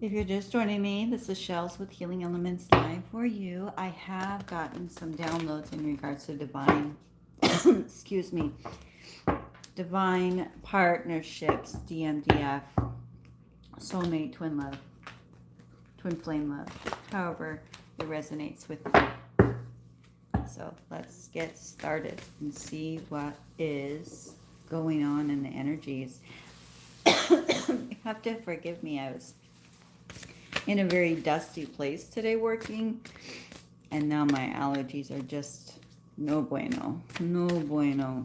If you're just joining me, this is Shells with Healing Elements Live for you. I have gotten some downloads in regards to divine, excuse me, divine partnerships, DMDF, soulmate, twin love, twin flame love, however it resonates with you. So let's get started and see what is going on in the energies. You have to forgive me, I was in a very dusty place today working, and now my allergies are just no bueno, no bueno.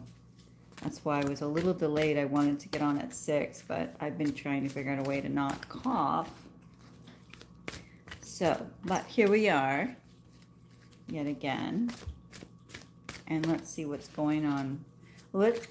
That's why I was a little delayed. I wanted to get on at 6, but I've been trying to figure out a way to not cough. So, but here we are yet again, and let's see what's going on. Let's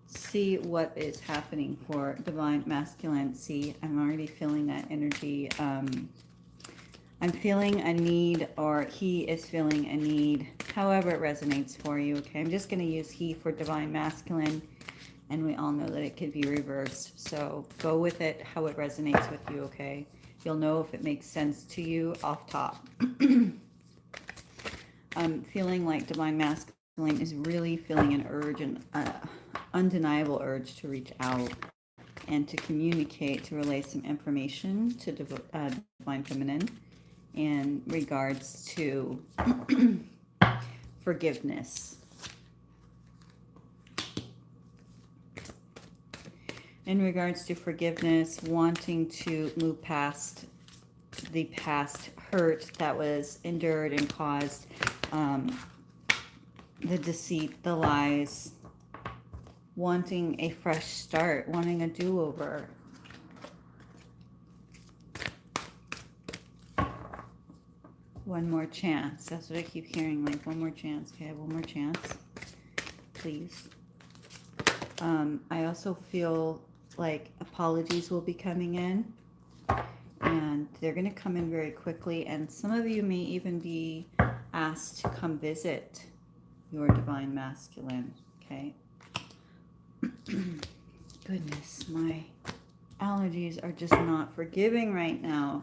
see what is happening for divine masculine. See, I'm already feeling that energy. I'm feeling a need, or he is feeling a need, however it resonates for you. Okay, I'm just going to use he for divine masculine, and we all know that it could be reversed, so go with it how it resonates with you. Okay, you'll know if it makes sense to you off top. I'm feeling like divine masculine is really feeling an urge, an undeniable urge to reach out and to communicate, to relay some information to divine feminine in regards to forgiveness. In regards to forgiveness, wanting to move past the past hurt that was endured and caused, the deceit, the lies, wanting a fresh start, wanting a do-over. One more chance. That's what I keep hearing, like one more chance. Okay, one more chance, please. I also feel like apologies will be coming in, and they're going to come in very quickly, and some of you may even be asked to come visit your divine masculine. Okay. Goodness, my allergies are just not forgiving right now.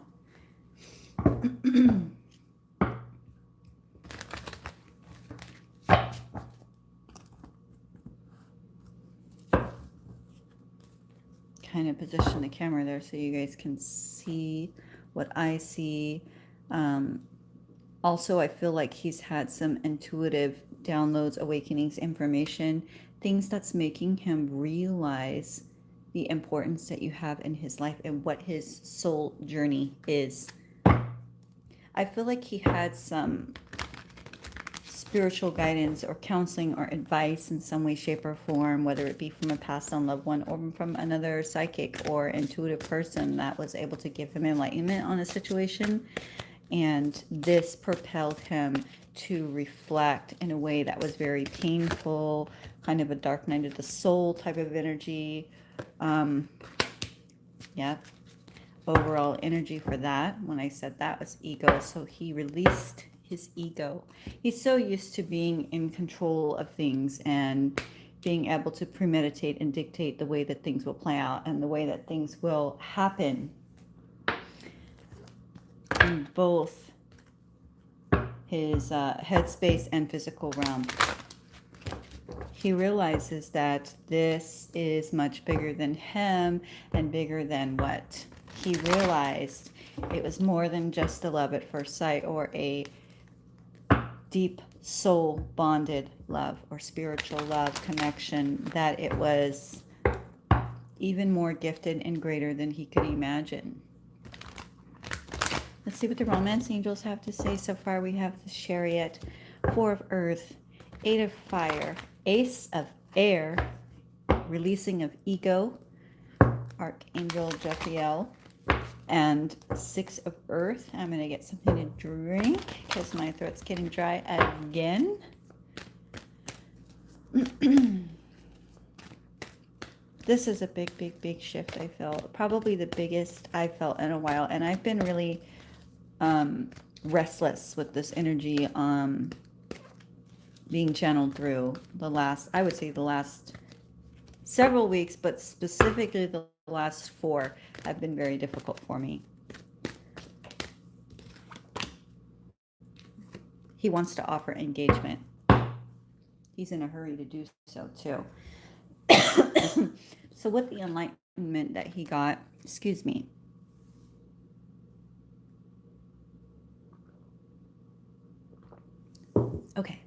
Kind of position the camera there so you guys can see what I see. Also, I feel like he's had some intuitive downloads, awakenings, information, things that's making him realize the importance that you have in his life and what his soul journey is. I feel like he had some spiritual guidance or counseling or advice in some way, shape, or form, whether it be from a passed on loved one or from another psychic or intuitive person that was able to give him enlightenment on a situation. And this propelled him to reflect in a way that was very painful, kind of a dark night of the soul type of energy. Yeah. Overall energy for that, when I said that, was ego. So he released his ego. He's so used to being in control of things and being able to premeditate and dictate the way that things will play out and the way that things will happen in both his headspace and physical realm. He realizes that this is much bigger than him and bigger than what he realized. It was more than just a love at first sight or a deep soul bonded love or spiritual love connection, that it was even more gifted and greater than he could imagine. Let's see what the romance angels have to say so far. We have the Chariot, 4 of Earth, 8 of Fire, Ace of Air, releasing of ego, Archangel Jophiel, and 6 of Earth. I'm going to get something to drink because my throat's getting dry again. This is a big shift I felt. Probably the biggest I felt in a while. And I've been really restless with this energy being channeled through the last, I would say the last several weeks, but specifically the last 4 have been very difficult for me. he wants to offer engagement. He's in a hurry to do so too. So with the enlightenment that he got, excuse me. Okay.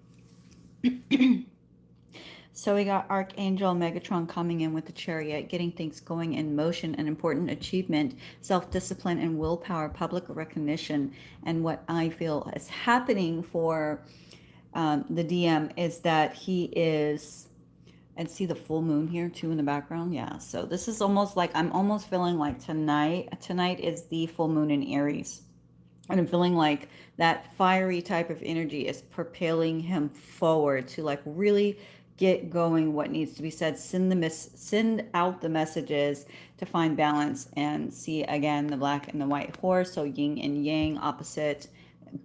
So we got Archangel Megatron coming in with the chariot, getting things going in motion, an important achievement, self-discipline and willpower, public recognition. And what I feel is happening for the DM is that he is, and see the full moon here too in the background. Yeah. So this is almost like, I'm almost feeling like tonight is the full moon in Aries. And I'm feeling like that fiery type of energy is propelling him forward to like really get going what needs to be said, send out the messages to find balance and see again the black and the white horse, so yin and yang, opposite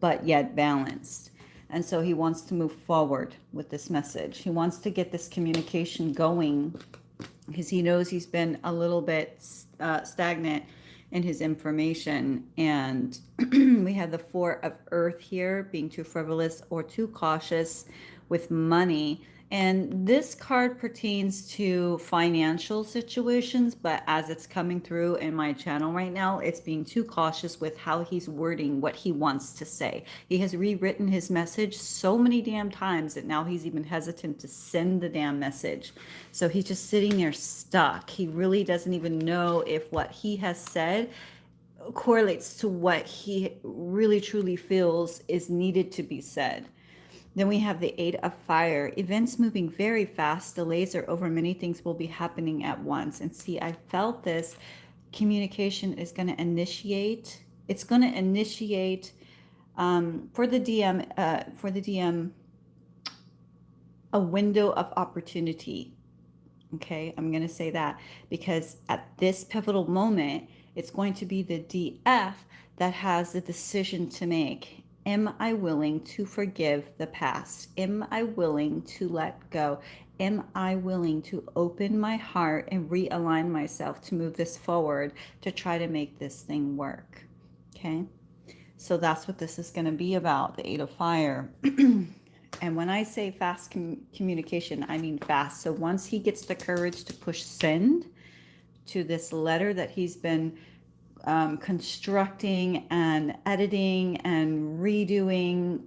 but yet balanced. And so he wants to move forward with this message. He wants to get this communication going because he knows he's been a little bit stagnant in his information. And we have the Four of Earth here, being too frivolous or too cautious with money. And this card pertains to financial situations, but as it's coming through in my channel right now, it's being too cautious with how he's wording what he wants to say. He has rewritten his message so many damn times that now he's even hesitant to send the damn message. So he's just sitting there stuck. He really doesn't even know if what he has said correlates to what he really truly feels is needed to be said. Then we have the Eight of Fire. Events moving very fast. Delays are over. Many things will be happening at once. And see, I felt this communication is going to initiate. It's going to initiate for the DM, a window of opportunity. Okay, I'm going to say that because at this pivotal moment, it's going to be the DF that has the decision to make. Am I willing to forgive the past? Am I willing to let go? Am I willing to open my heart and realign myself to move this forward to try to make this thing work? Okay, so that's what this is going to be about, the Eight of Fire. And when I say fast communication, I mean fast. So once he gets the courage to push send to this letter that he's been constructing and editing and redoing,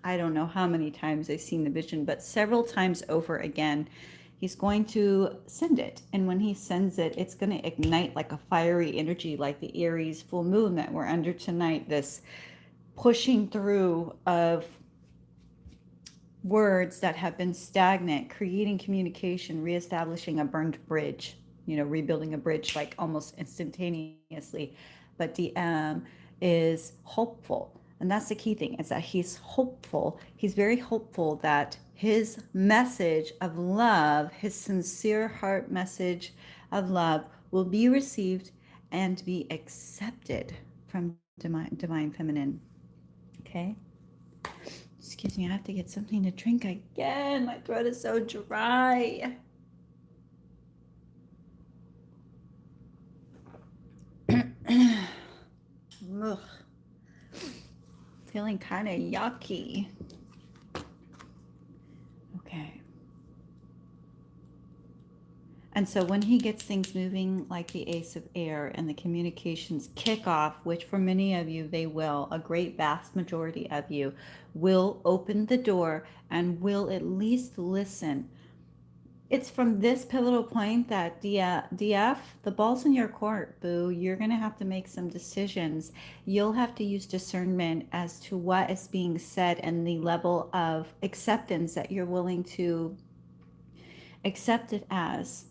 I don't know how many times I've seen the vision, but several times over again, he's going to send it. And when he sends it, it's going to ignite like a fiery energy, like the Aries full moon that we're under tonight, this pushing through of words that have been stagnant, creating communication, reestablishing a burned bridge, rebuilding a bridge like almost instantaneously. But DM is hopeful. And that's the key thing, is that he's hopeful. He's very hopeful that his message of love, his sincere heart message of love, will be received and be accepted from divine feminine. Okay? Excuse me, I have to get something to drink again. My throat is so dry. Ugh. Feeling kind of yucky. Okay. And so when he gets things moving like the Ace of Air and the communications kick off, which for many of you, they will, a great vast majority of you will open the door and will at least listen. It's from this pivotal point that DF, the ball's in your court, boo. You're going to have to make some decisions. You'll have to use discernment as to what is being said and the level of acceptance that you're willing to accept it as.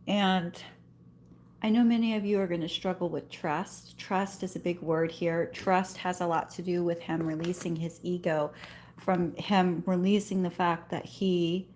And I know many of you are going to struggle with trust. Trust is a big word here. Trust has a lot to do with him releasing his ego, from him releasing the fact that he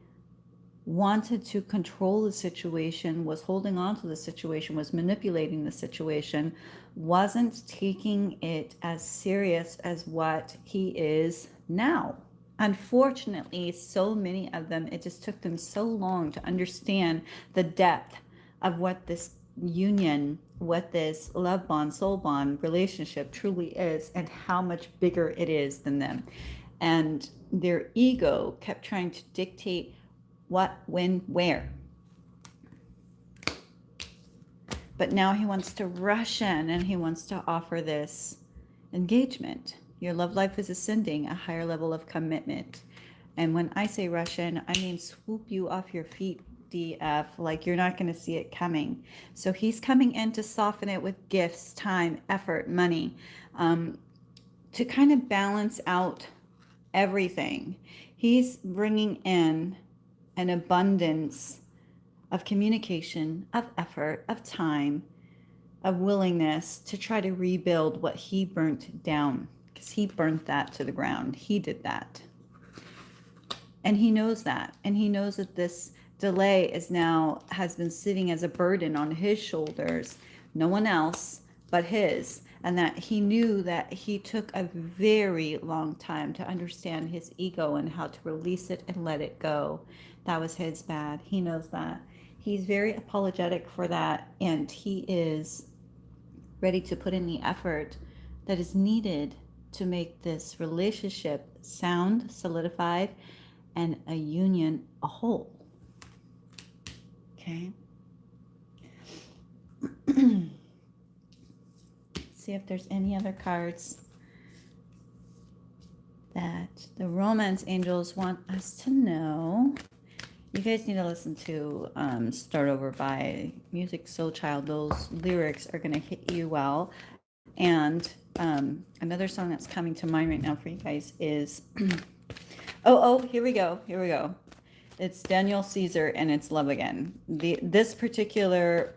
wanted to control the situation, was holding on to the situation, was manipulating the situation, wasn't taking it as serious as what he is now. Unfortunately, so many of them, it just took them so long to understand the depth of what this union, what this love bond, soul bond relationship truly is, and how much bigger it is than them. And their ego kept trying to dictate what, when, where. But now he wants to rush in and he wants to offer this engagement. Your love life is ascending, a higher level of commitment. And when I say rush in, I mean swoop you off your feet, DF, like you're not going to see it coming. So he's coming in to soften it with gifts, time, effort, money, to kind of balance out everything. He's bringing in an abundance of communication, of effort, of time, of willingness to try to rebuild what he burnt down, because he burnt that to the ground. He did that. And he knows that. And he knows that this delay has been sitting as a burden on his shoulders, no one else but his. And that he knew that he took a very long time to understand his ego and how to release it and let it go. That was his bad. He knows that. He's very apologetic for that. And he is ready to put in the effort that is needed to make this relationship sound, solidified, and a union a whole. Okay. See if there's any other cards that the romance angels want us to know. You guys need to listen to Start Over by Music Soul Child. Those lyrics are going to hit you well. And another song that's coming to mind right now for you guys is here we go. It's Daniel Caesar and it's Love Again. This particular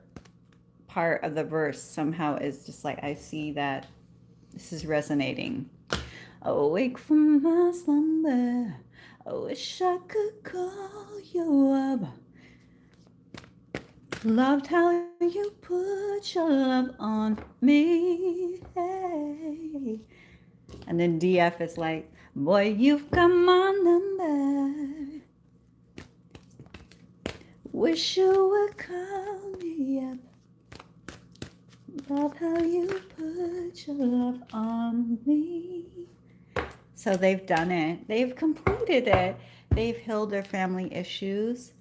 part of the verse somehow is just like, I see that this is resonating. Awake from my slumber, I wish I could call you up. Loved how you put your love on me. Hey. And then DF is like, boy, you've got my number. Wish you would call me up. Love how you put your love on me. So they've done it. They've completed it. They've healed their family issues.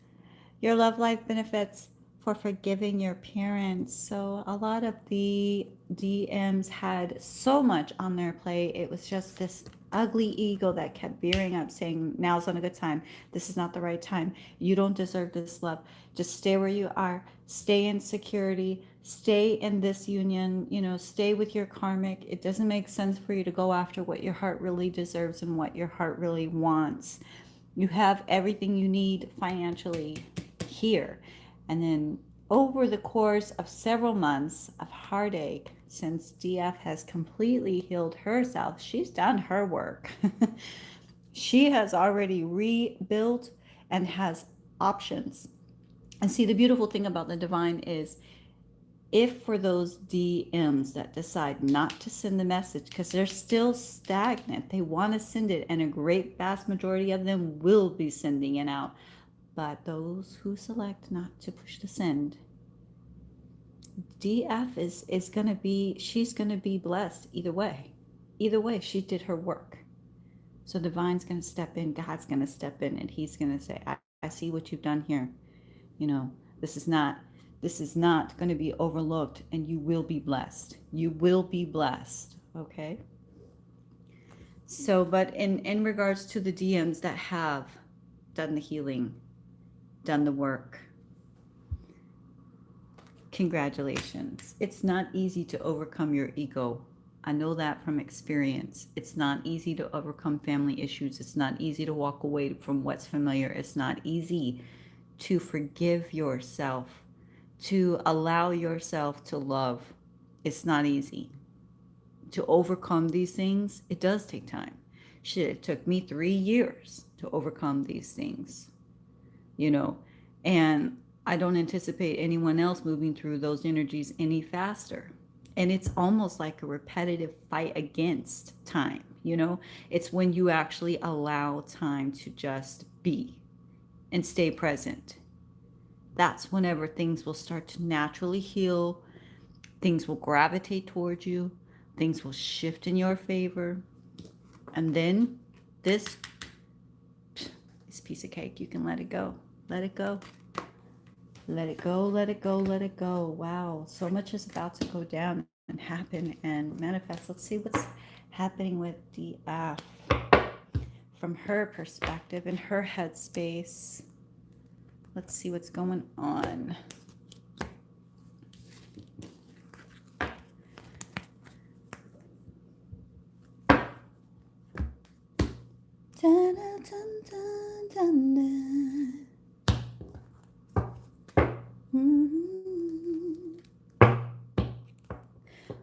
Your love life benefits for forgiving your parents. So a lot of the DMs had so much on their plate. It was just this ugly ego that kept veering up saying, now's not a good time. This is not the right time. You don't deserve this love. Just stay where you are. Stay in security. Stay in this union. Stay with your karmic. It doesn't make sense for you to go after what your heart really deserves and what your heart really wants. You have everything you need financially here. And then over the course of several months of heartache, since DF has completely healed herself, she's done her work. She has already rebuilt and has options. And see, the beautiful thing about the divine is, if for those DMs that decide not to send the message because they're still stagnant, they want to send it, and a great vast majority of them will be sending it out. But those who select not to push the send, DF is going to be, she's going to be blessed either way. Either way, she did her work. So divine's going to step in, God's going to step in, and he's going to say, I see what you've done here. This is not going to be overlooked, and you will be blessed. You will be blessed. Okay. So, but in regards to the DMs that have done the healing, done the work, congratulations. It's not easy to overcome your ego. I know that from experience. It's not easy to overcome family issues. It's not easy to walk away from what's familiar. It's not easy to forgive yourself, to allow yourself to love. It's not easy. To overcome these things, it does take time. Shit, it took me 3 years to overcome these things, and I don't anticipate anyone else moving through those energies any faster. And it's almost like a repetitive fight against time, It's when you actually allow time to just be and stay present. That's whenever things will start to naturally heal. Things will gravitate towards you. Things will shift in your favor. And then This piece of cake, you can let it go. Let it go. Let it go, let it go, let it go. Wow, so much is about to go down and happen and manifest. Let's see what's happening with DF from her perspective, in her headspace. Let's see what's going on. Dun, dun, dun, dun, dun.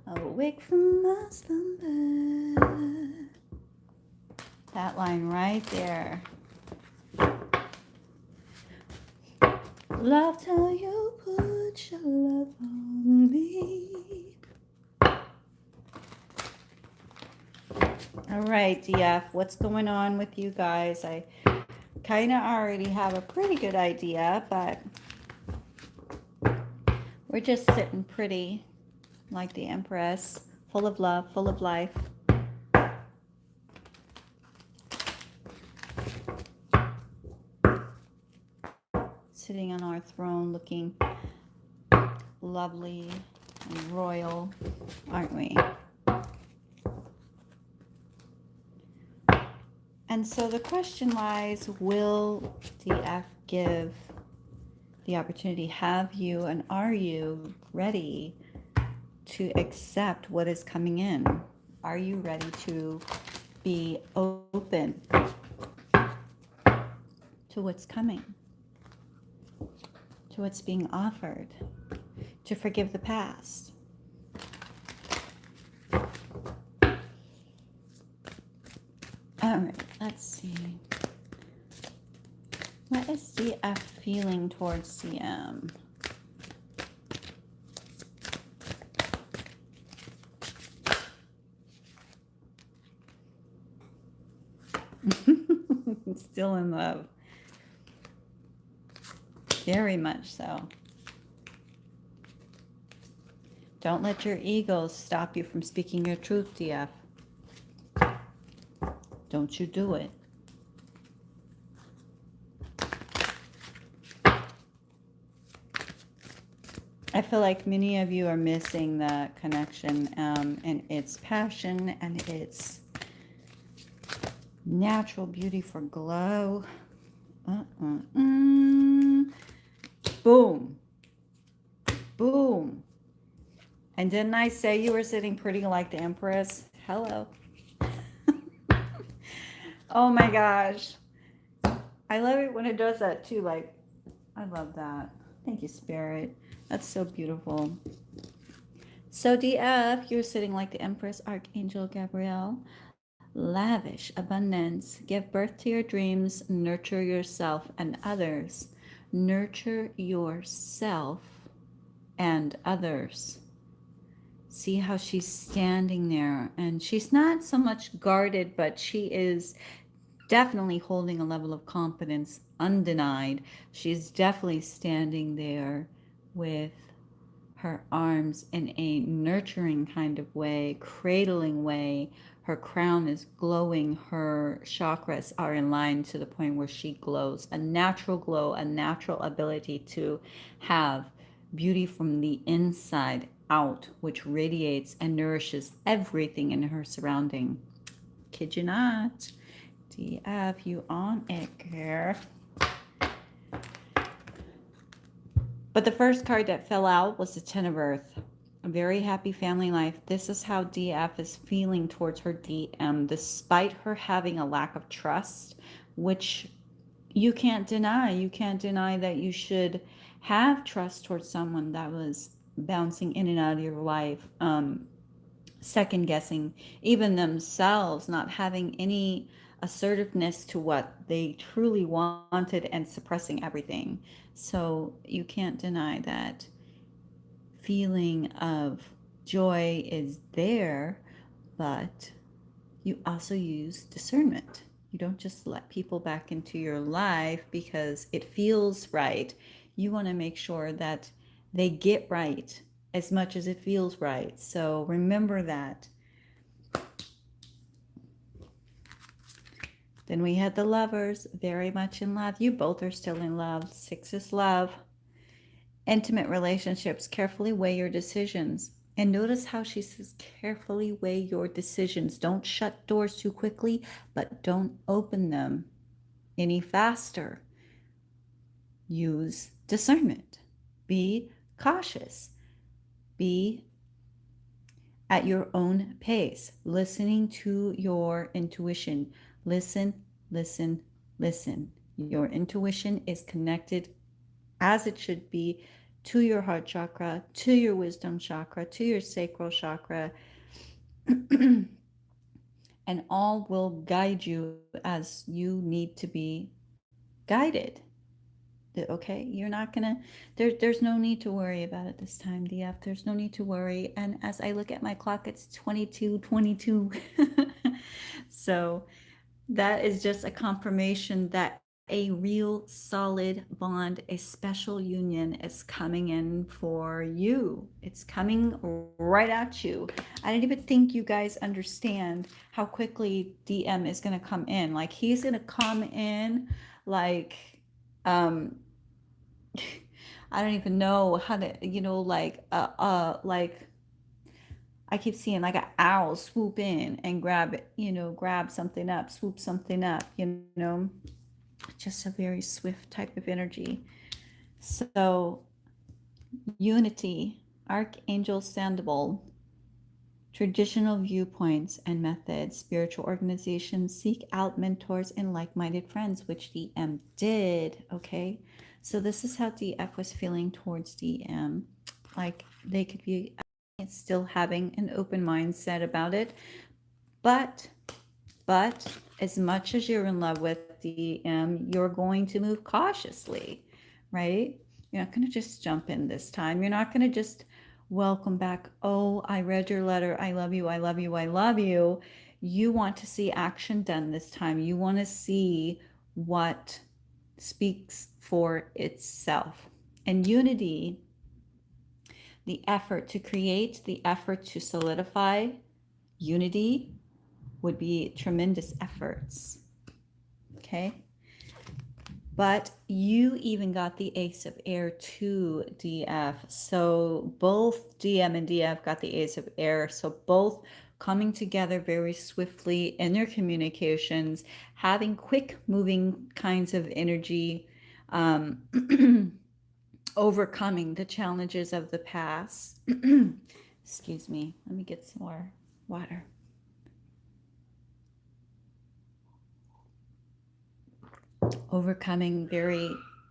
Awake from my slumber. That line right there. Love till you put your love on me. All right, DF, what's going on with you guys? I kind of already have a pretty good idea, but we're just sitting pretty like the Empress, full of love, full of life. Sitting on our throne looking lovely and royal, aren't we? And so the question lies, will DF give the opportunity? Have you and are you ready to accept what is coming in? Are you ready to be open to what's coming? To what's being offered? To forgive the past? All right, let's see. What is DF feeling towards CM? Still in love. Very much so. Don't let your ego stop you from speaking your truth, DF. Don't you do it. I feel like many of you are missing the connection and its passion and its natural beauty for glow. Boom. Boom. And didn't I say you were sitting pretty like the Empress? Hello. Oh my gosh. I love it when it does that too. Like, I love that. Thank you, Spirit. That's so beautiful. So DF, you're sitting like the Empress, Archangel Gabriel. Lavish abundance. Give birth to your dreams. Nurture yourself and others. Nurture yourself and others. See how she's standing there, and she's not so much guarded, but she is definitely holding a level of confidence undenied. She's definitely standing there with her arms in a nurturing kind of way, cradling way. Her crown is glowing. Her chakras are in line to the point where she glows. A natural glow, a natural ability to have beauty from the inside out, which radiates and nourishes everything in her surrounding. Kid you not. DF, you on it, girl. But the first card that fell out was the Ten of Earth. A very happy family life. This is how DF is feeling towards her DM, despite her having a lack of trust, which you can't deny. You can't deny that you should have trust towards someone that was bouncing in and out of your life, second guessing even themselves, not having any assertiveness to what they truly wanted and suppressing everything. So you can't deny that feeling of joy is there, but you also use discernment. You don't just let people back into your life because it feels right. You want to make sure that they get right as much as it feels right. So remember that. Then we had the lovers, very much in love. You both are still in love. 6 is love. Intimate relationships, carefully weigh your decisions. And notice how she says, carefully weigh your decisions. Don't shut doors too quickly, but don't open them any faster. Use discernment. Be cautious. Be at your own pace, listening to your intuition. Listen, listen, listen. Your intuition is connected as it should be to your heart chakra, to your wisdom chakra, to your sacral chakra, and all will guide you as you need to be guided. Okay, you're not gonna, there's no need to worry about it this time, DF. There's no need to worry. And as I look at my clock, it's 22:22. So that is just a confirmation that a real solid bond, a special union is coming in for you. It's coming right at you. I don't even think you guys understand how quickly DM is going to come in. Like, he's going to come in like, I don't even know how to, like I keep seeing like an owl swoop in and grab it, grab something up, swoop something up, just a very swift type of energy. So, unity, Archangel Sandoval, traditional viewpoints and methods, spiritual organizations, seek out mentors and like-minded friends, which DM did, okay? So this is how DF was feeling towards DM. Like, they could be still having an open mindset about it, but as much as you're in love with DM, you're going to move cautiously, right? You're not going to just jump in this time. You're not going to just welcome back. Oh, I read your letter. I love you. I love you. I love you. You want to see action done this time. You want to see what speaks for itself. And unity, the effort to create, the effort to solidify unity would be tremendous efforts. Okay. But you even got the Ace of Air to DF. So both DM and DF got the Ace of Air. So both coming together very swiftly in their communications, having quick moving kinds of energy, overcoming the challenges of the past. Excuse me. Let me get some more water. Overcoming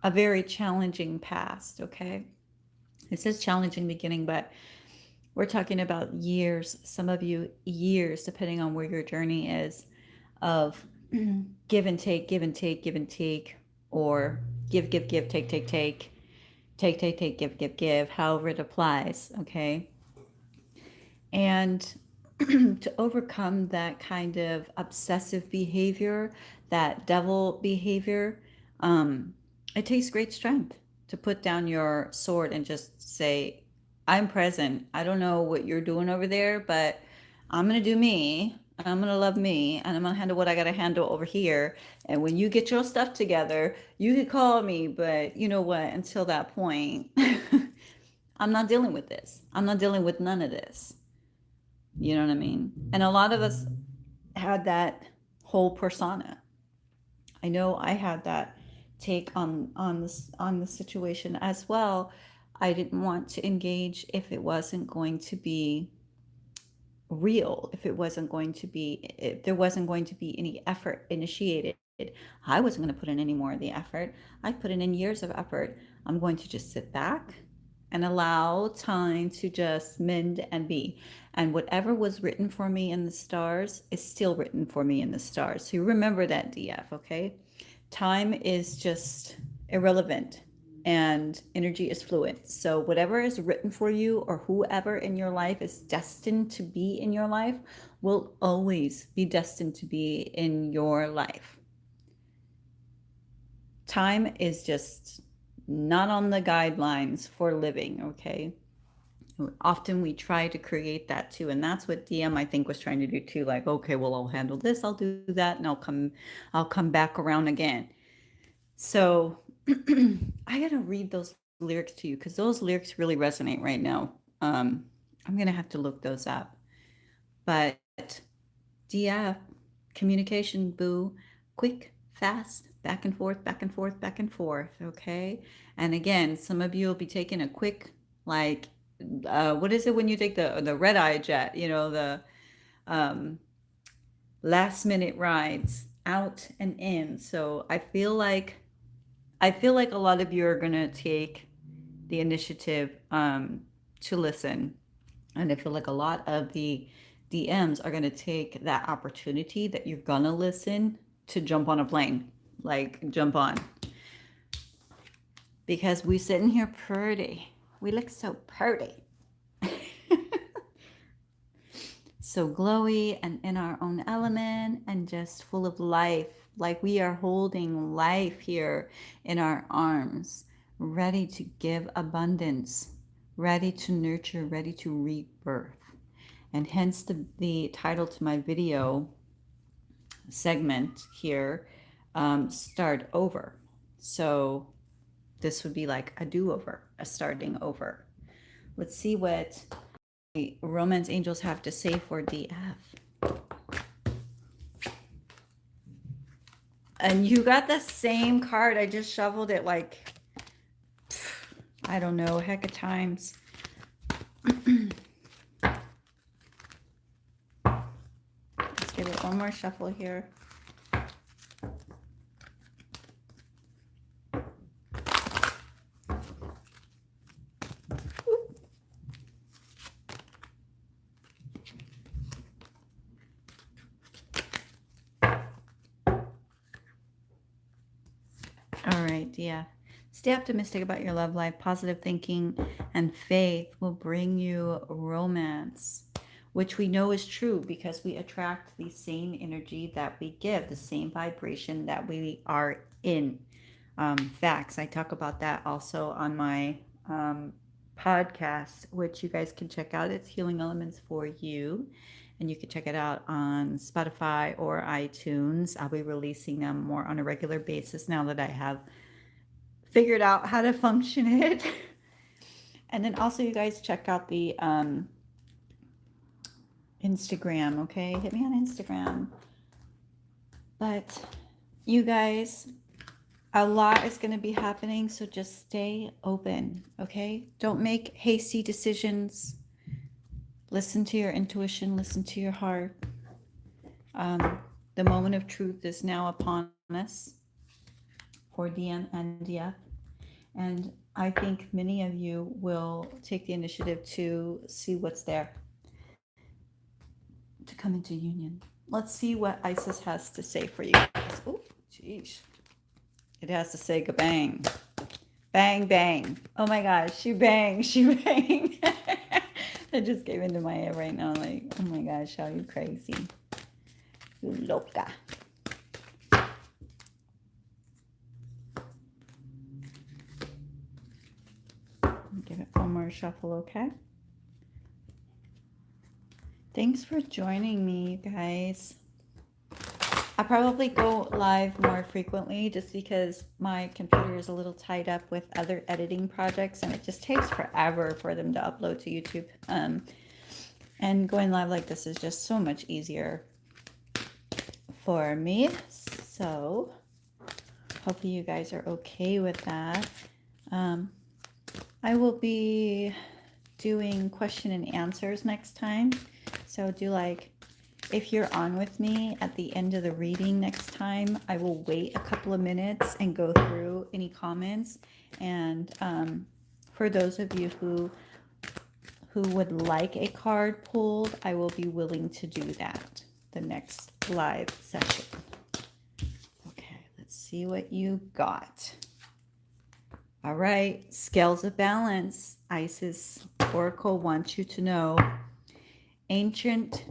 a very challenging past, okay? It says challenging beginning, but we're talking about years, some of you years, depending on where your journey is, of give and take, give and take, give and take, or give, take, give, however it applies, okay? And to overcome that kind of obsessive behavior, that devil behavior, it takes great strength to put down your sword and just say, I'm present. I don't know what you're doing over there, but I'm going to do me. I'm going to love me, and I'm going to handle what I got to handle over here. And when you get your stuff together, you can call me, but you know what? Until that point, I'm not dealing with this. I'm not dealing with none of this. You know what I mean? And a lot of us had that whole persona. I know I had that take on the situation as well. I didn't want to engage if it wasn't going to be real, if there wasn't going to be any effort initiated. I wasn't going to put in any more of the effort. I put in years of effort. I'm going to just sit back and allow time to just mend and be. And whatever was written for me in the stars is still written for me in the stars. So you remember that, DF, okay? Time is just irrelevant and energy is fluid. So whatever is written for you or whoever in your life is destined to be in your life will always be destined to be in your life. Time is just not on the guidelines for living, okay? Often we try to create that too, and that's what DM I think was trying to do too. Like, okay, well, I'll handle this, I'll do that, and I'll come back around again. So I gotta read those lyrics to you because those lyrics really resonate right now. I'm gonna have to look those up. But DF, communication, boo, quick, fast, back and forth, back and forth, back and forth. Okay. And again, some of you will be taking a quick, like, what is it when you take the red eye jet? You know, the um, last minute rides out and in. So I feel like a lot of you are gonna take the initiative to listen, and I feel like a lot of the DMs are gonna take that opportunity that you're gonna listen to jump on a plane, like jump on, because we sitting here pretty. We look so pretty. So glowy and in our own element and just full of life, like we are holding life here in our arms, ready to give abundance, ready to nurture, ready to rebirth. And hence the title to my video segment here, Start Over. So this would be like a do-over, a starting over. Let's see what romance angels have to say for DF. And you got the same card. I just shoveled it like, I don't know, heck of times. Let's give it one more shuffle here. All right, yeah. Stay optimistic about your love life. Positive thinking and faith will bring you romance, which we know is true because we attract the same energy that we give, the same vibration that we are in. Facts. I talk about that also on my podcast, which you guys can check out. It's Healing Elements for You. And you can check it out on Spotify or iTunes. I'll be releasing them more on a regular basis now that I have figured out how to function it. And then also, you guys check out the Instagram, okay? Hit me on Instagram. But you guys, a lot is going to be happening, so just stay open, okay? Don't make hasty decisions. Listen to your intuition, listen to your heart. The moment of truth is now upon us for DM and DF. And I think many of you will take the initiative to see what's there, to come into union. Let's see what Isis has to say for you. Oh, jeez. It has to say kabang. Bang, bang. Oh my gosh, she bang, she bang. That just came into my head right now. Like, oh my gosh, how you crazy. You loca. Give it one more shuffle, okay? Thanks for joining me, you guys. I'll probably go live more frequently just because my computer is a little tied up with other editing projects and it just takes forever for them to upload to YouTube. And going live like this is just so much easier for me. So hopefully you guys are okay with that. I will be doing question and answers next time. So do like, if you're on with me at the end of the reading next time, I will wait a couple of minutes and go through any comments. And for those of you who would like a card pulled, I will be willing to do that the next live session. Okay, let's see what you got. All right, scales of balance. Isis Oracle wants you to know ancient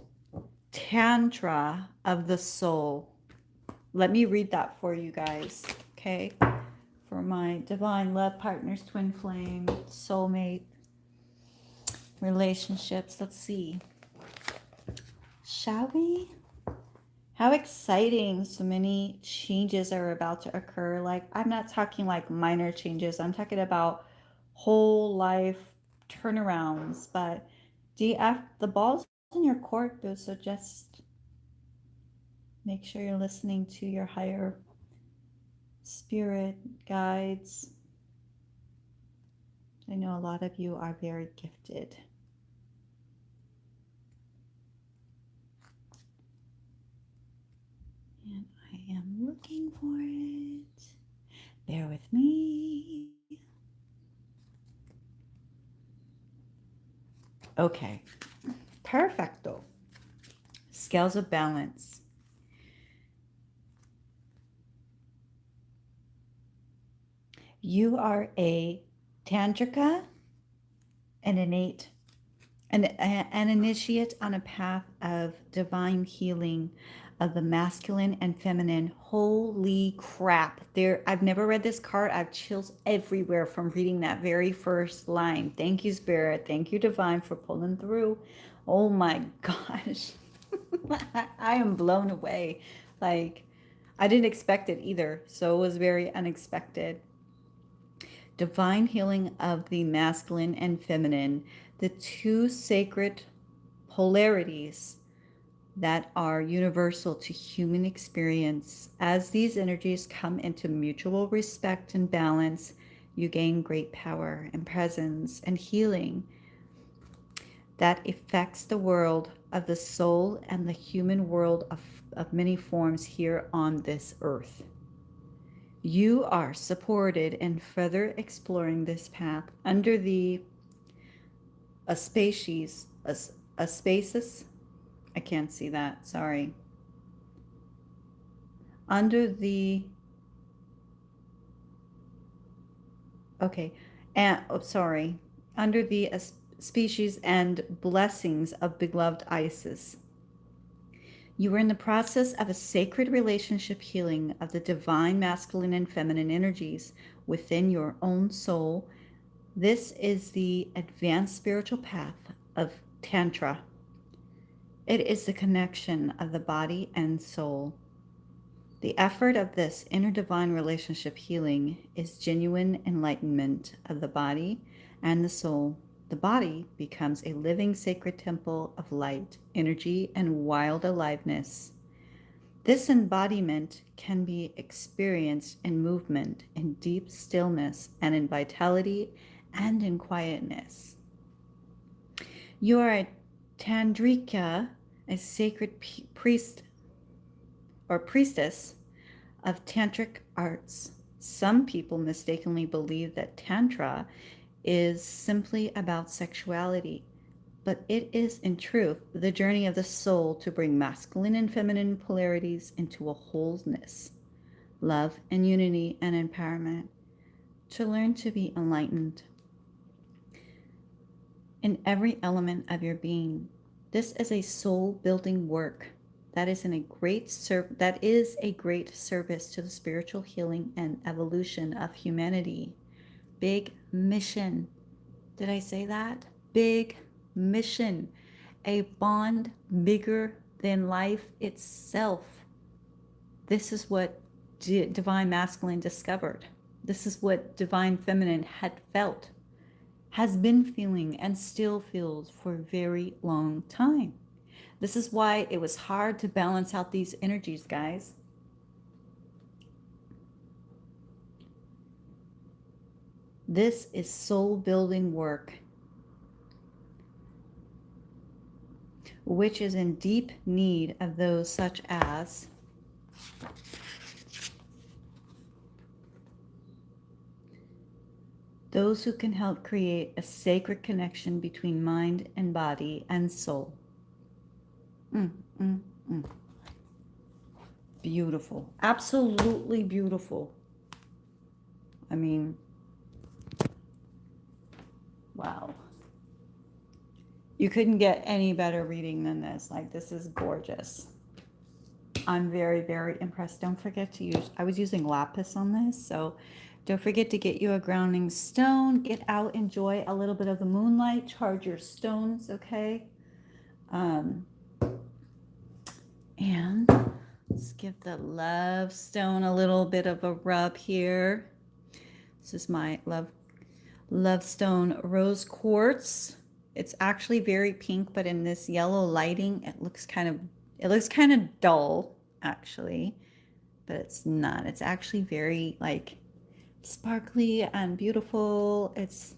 Tantra of the soul. Let me read that for you guys, okay? For my divine love partners, twin flame, soulmate. relationships. Let's see. Shall we? How exciting. So many changes are about to occur. Like, I'm not talking like minor changes. I'm talking about whole life turnarounds. But the ball's in your court, boo. So just make sure you're listening to your higher spirit guides. I know a lot of you are very gifted. And I am looking for it. Bear with me. Okay. Perfecto. Scales of balance. You are a tantrika, an initiate on a path of divine healing of the masculine and feminine. Holy crap. I've never read this card. I've chills everywhere from reading that very first line. Thank you, Spirit. Thank you, Divine, for pulling through. Oh my gosh. I am blown away. Like, I didn't expect it either. So it was very unexpected. Divine healing of the masculine and feminine, the two sacred polarities that are universal to human experience. As these energies come into mutual respect and balance, you gain great power and presence and healing that affects the world of the soul and the human world of many forms here on this earth. You are supported in further exploring this path under the auspices, I can't see that, sorry. Under the, okay, sorry. Under the species and blessings of beloved Isis. You are in the process of a sacred relationship healing of the divine masculine and feminine energies within your own soul. This is the advanced spiritual path of Tantra. It is the connection of the body and soul. The effort of this inner divine relationship healing is genuine enlightenment of the body and the soul. The body becomes a living sacred temple of light, energy, and wild aliveness. This embodiment can be experienced in movement, in deep stillness, and in vitality and in quietness. You are a Tandrika, a sacred priest or priestess of tantric arts. Some people mistakenly believe that Tantra is simply about sexuality, but it is in truth the journey of the soul to bring masculine and feminine polarities into a wholeness, love and unity and empowerment, to learn to be enlightened in every element of your being. This is a soul-building work that is a great service to the spiritual healing and evolution of humanity. Big mission. Did I say that? Big mission. A bond bigger than life itself. This is what divine masculine discovered. This is what divine feminine had felt, has been feeling, and still feels for a very long time. This is why it was hard to balance out these energies, guys. This is soul-building work, which is in deep need of those such as those who can help create a sacred connection between mind and body and soul. Beautiful. Absolutely beautiful. I mean, wow. You couldn't get any better reading than this. Like, this is gorgeous. I'm very, very impressed. Don't forget to use, I was using lapis on this, so Don't forget to get you a grounding stone. Get out, enjoy a little bit of the moonlight, charge your stones, okay? Um, and let's give the love stone a little bit of a rub here. This is my love stone rose quartz. It's actually very pink, but in this yellow lighting, it looks kind of dull, actually, but it's not. It's actually very like sparkly and beautiful. It's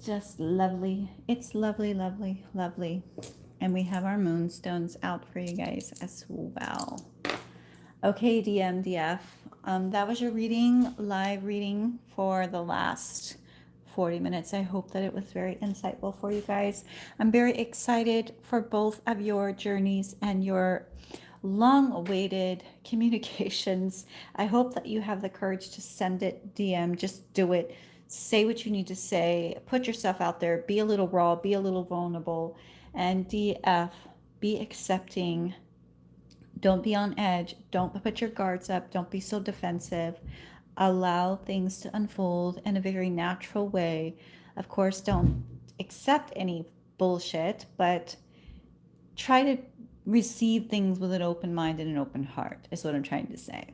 just lovely. It's lovely, lovely, lovely. And we have our moonstones out for you guys as well. Okay, DMDF. That was your reading, live reading for the last 40 minutes. I hope that it was very insightful for you guys. I'm very excited for both of your journeys and your long-awaited communications. I hope that you have the courage to send it DM. Just do it. Say what you need to say. Put yourself out there. Be a little raw. Be a little vulnerable. And DF, be accepting. Don't be on edge. Don't put your guards up. Don't be so defensive. Allow things to unfold in a very natural way. Of course, don't accept any bullshit, but try to receive things with an open mind and an open heart, is what I'm trying to say.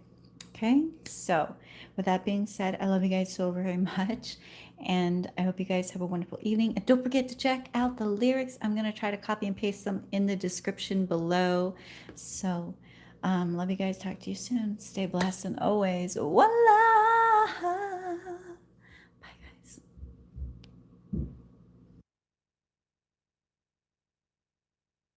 Okay, so with that being said, I love you guys so very much, and I hope you guys have a wonderful evening. And don't forget to check out the lyrics. I'm going to try to copy and paste them in the description below. So love you guys. Talk to you soon. Stay blessed and always voila.